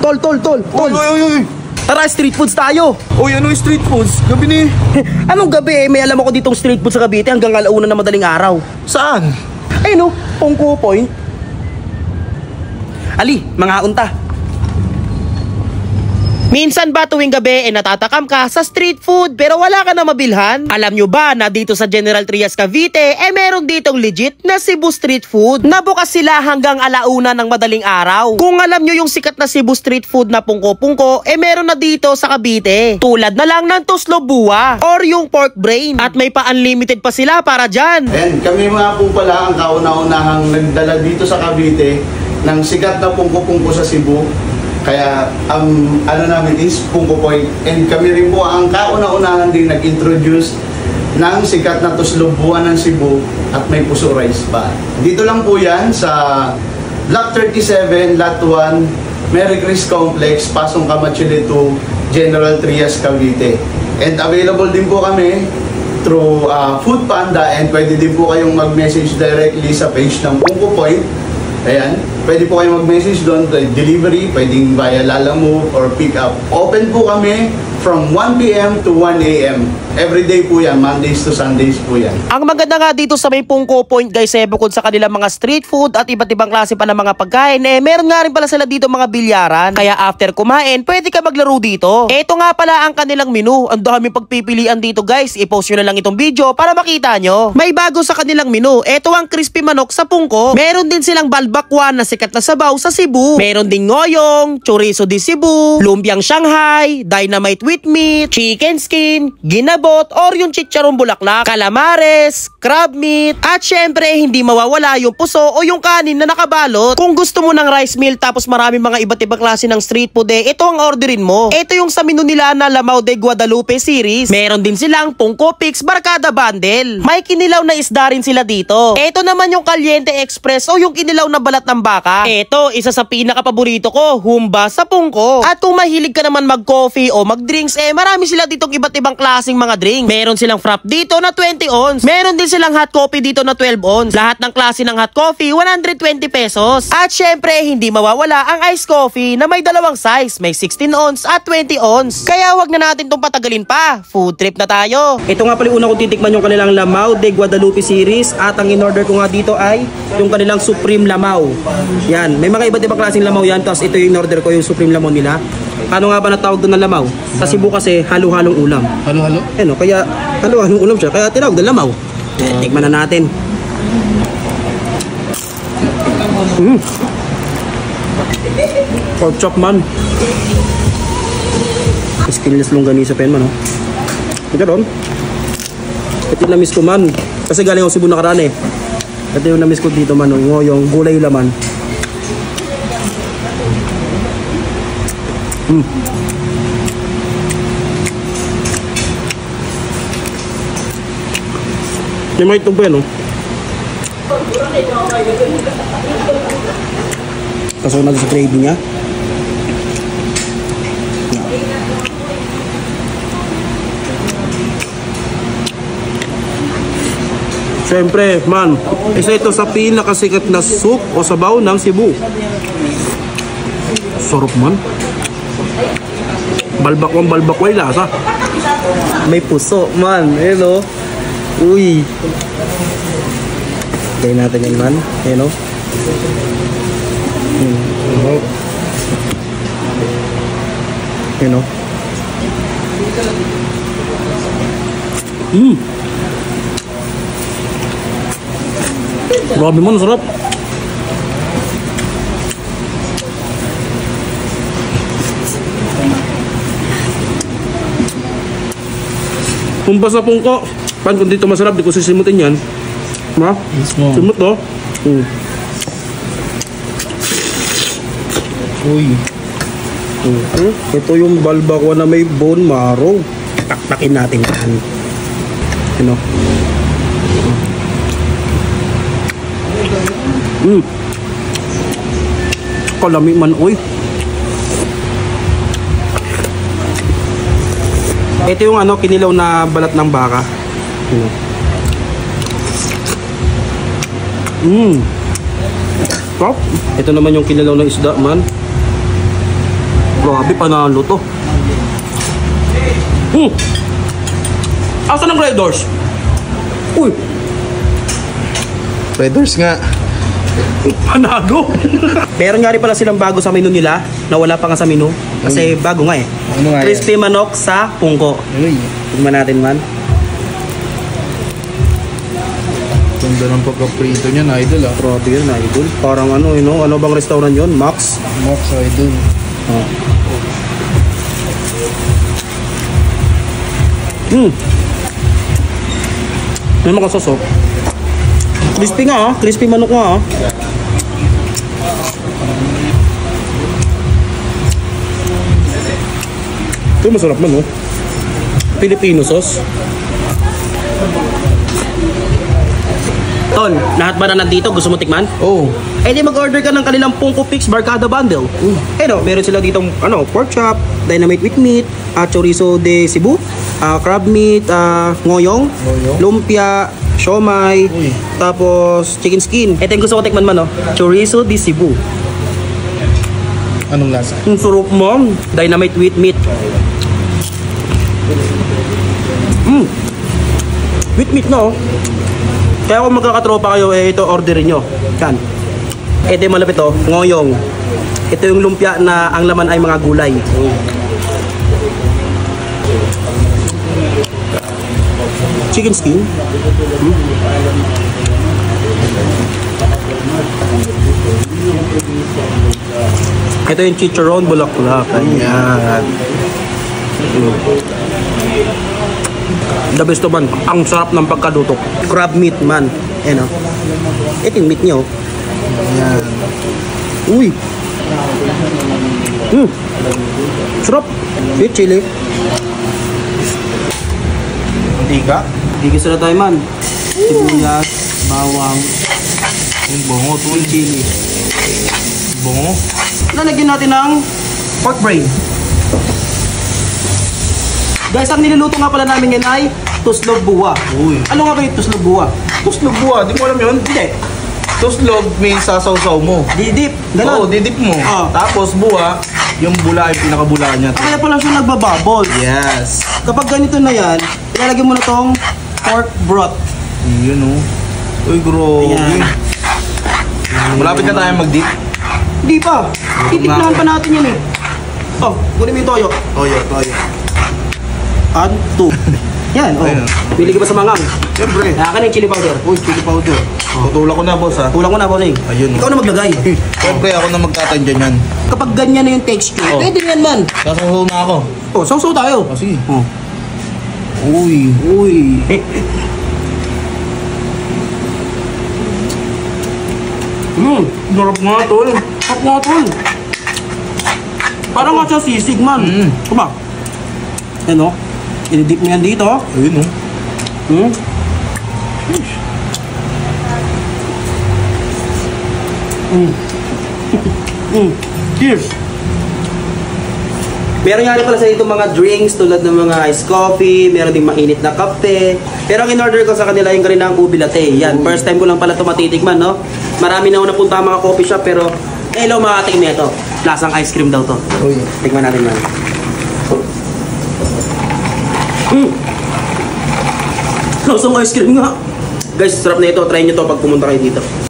Tol. Uy. Tara, street foods tayo. Uy, ano yung street foods? Gabi ni. Anong gabi eh? May alam ako ditong street food sa Cavite hanggang alauna na madaling araw. Saan? Ay no, Pongko Point. Ali, mga unta. Minsan ba tuwing gabi natatakam ka sa street food pero wala ka na mabilhan? Alam nyo ba na dito sa General Trias Cavite meron ditong legit na Cebu street food? Nabukas sila hanggang alauna ng madaling araw. Kung alam nyo yung sikat na Cebu street food na pungko-pungko meron na dito sa Cavite. Tulad na lang ng tuslo buwa or yung pork brain. At may pa-unlimited pa sila para dyan. And kami mga po pala ang kauna-unahang nagdala dito sa Cavite ng sikat na pungko-pungko sa Cebu. Kaya ano namin is Pungko Point. And kami rin po ang kauna-unahan din nag-introduce ng sikat na tuslubuan ng Cebu at may puso rice pa. Dito lang po yan sa Block 37, Lot 1, Merry Chris Complex, Pasong Camacho-2, General Trias, Cavite. And available din po kami through Food Panda, and pwede din po kayong mag-message directly sa page ng Pungko Point. Ayan, pwede po kayong mag-message doon, delivery, pwedeng via Lalamove or pick up. Open po kami from 1 p.m. to 1 a.m. Everyday po yan, Mondays to Sundays po yan. Ang maganda nga dito sa may Pungko Point guys, bukod sa kanilang mga street food at iba't ibang klase pa ng mga pagkain, meron nga rin pala sila dito mga bilyaran. Kaya after kumain, pwede ka maglaro dito. Ito nga pala ang kanilang menu. Ang daming pagpipilian dito guys. I-post nyo na lang itong video para makita nyo. May bago sa kanilang menu. Ito ang crispy manok sa Pungko. Meron din silang balbakwan na sikat na sabaw sa Cebu. Meron ding ngoyong, chorizo di Cebu, lumpiang Shanghai, dynamite with meat, chicken skin, ginabot, or yung chicharong bulaklak, calamares, crab meat, at syempre hindi mawawala yung puso o yung kanin na nakabalot. Kung gusto mo ng rice meal tapos maraming mga iba't ibang klase ng street food, ito ang orderin mo. Ito yung sa menu nila na Lamao de Guadalupe series. Meron din silang Pungko Pix Barkada Bundle. May kinilaw na isda rin sila dito. Ito naman yung Caliente Express o yung kinilaw na balat ng baka. Ito, isa sa pinaka-paborito ko, humba sa Pungko. At kung mahilig ka naman mag-coffee o mag-drinks, marami sila ditong iba't ibang klaseng mga drinks. Meron silang frap dito na 20 ons. Meron din silang hot coffee dito na 12 ons. Lahat ng klase ng hot coffee, 120 pesos. At syempre, hindi mawawala ang iced coffee na may dalawang size. May 16 ons at 20 ons. Kaya wag na natin itong patagalin pa. Food trip na tayo. Ito nga pala una kong titikman yung kanilang Lamao de Guadalupe series. At ang in-order ko nga dito ay yung kanilang Supreme Lamao. Yan. May mga iba't ibang klaseng Lamao yan. Tapos ito yung in-order ko, yung Supreme Lamao nila. Ano nga ba natawag doon na Lamao? Sa Cebu kasi halo-halong ulam. Halo-halo? Ano, kaya halo-halong ulam siya. Kaya tinawag na Lamao. Tikman na natin. Pork chop man. Skinless longganisa pa yan man. Ito ron. Ito yung na-miss ko man. Kasi galing ako Cebu nakaraan eh. Ito yung na-miss ko dito man. Yung gulay laman. May mga itong pa yan, kasunod sa trading niya. Siyempre, man, isa ito sa pinakasikat na soup o sabaw ng Cebu. Sarap man. Balbakway lasa. May puso man, hello. Uy. Gawin natin yan man, hello. Hello. Grabe man, sarap. Humba sa Pungko. Pan, kung dito masarap, di ko sisimutin yan. Ha? Simut to. Uy. Ito yung balbakwa na may bone marrow. Taktakin natin yan. Ano? Kalami man, uy. Ito yung ano, kinilaw na balat ng baka. Top. Ito naman yung kinilaw na isda man. Grabe, panalo to. Asan ang Red Doors? Uy, Red Doors nga. panalo. Meron nga rin pala silang bago sa menu nila na wala pa nga sa menu. Kasi bago nga eh. Ano nga yan? Crispy manok sa pungko. Uy. Tignan natin man. Ganda ng pagka-prito niyan, idol ah. Grabe yun, idol. Parang ano, you know, ano bang restaurant yun? Max? Max, idol. May mga sosok. Crispy nga ah. Crispy manok nga ah. Ito masarap man oh. Filipino sauce. Tol, lahat ba na nandito? Gusto mo tikman? Oh. Eh di mag-order ka ng kanilang Pungko Pix Barkada Bundle. Eh no, meron sila ditong pork chop, dynamite with meat, chorizo de Cebu, crab meat, ngoyong, lumpia, siomay, tapos chicken skin. Ito yung gusto ko tikman man, no? Chorizo de Cebu. Anong lasa? Ang sarap mo. Dynamite with meat. With meat, no? Kaya kung magkakatropa kayo, eh, ito orderin nyo. Yan. Ito yung malapit, oh. Ngoyong. Ito yung lumpia na ang laman ay mga gulay. Chicken skin. Ito yung chicharon bulaklak. Ayan. The best man. Ang sarap ng pagkaluto. Crab meat man. Ayan o. Ito yung meat nyo. Ayan. Uy. Sarap. With chili. Mantika? Digis na tayo man. Sibuyas, bawang, Yung bongo, yung chili. bongo. Lalagyan natin ng pork brain. Guys, ang niluluto nga pala namin yan ay tuslog buwa. Uy. Ano nga ba yung tuslog buwa? Tuslog buwa, di mo alam yun? Hindi. Tuslog means sasaw-saw mo. Didip. Oo, Ganon. didip mo. Ah. Tapos buwa, yung bula, yung pinakabula niya. Kaya pala siya nagbababol. Yes. Kapag ganito na yan, ilalagay mo na tong pork broth. Yun oh. Uy, grabe. Ayan. Malapit na tayo mag-dip. Hindi pa. Titimplahan pa natin yan eh. Oh, kunin mo yung toyo. Toyo. Add 2. Yan, oh. Ayun. Pili ka ba sa mangang? Siyempre. Nakakan yung chili powder. Uy, chili powder. Tutulak ko na, boss ha. Kulang ko na, bossing. Ayun. Ikaw na maglagay. Siyempre, ako na magtatandyan yan. Kapag ganyan na yung texture, Oh. pwede yan man. Sasasaw na ako. Oh, sausaw tayo. O, sige. Oh. Uy. Uy. Sarap nga, tol. Sarap nga, tol. Parang nga siya sisig, man. Ito ba? Yan, oh. Inidip mo yan dito. Ayun oh. Cheers! Meron nga rin pala sa dito mga drinks tulad ng mga iced coffee, meron ding mainit na kape. Pero ang in-order ko sa kanila yung karinang ubi latte. Yan, first time ko lang pala ito matitikman, no? Marami na ako napunta mga coffee shop, pero hello mga kating neto. Lasang ice cream daw to. Uy. Tikman natin man. Lasang ice cream nga. Guys, sarap na ito. Try nyo to pag pumunta kayo dito.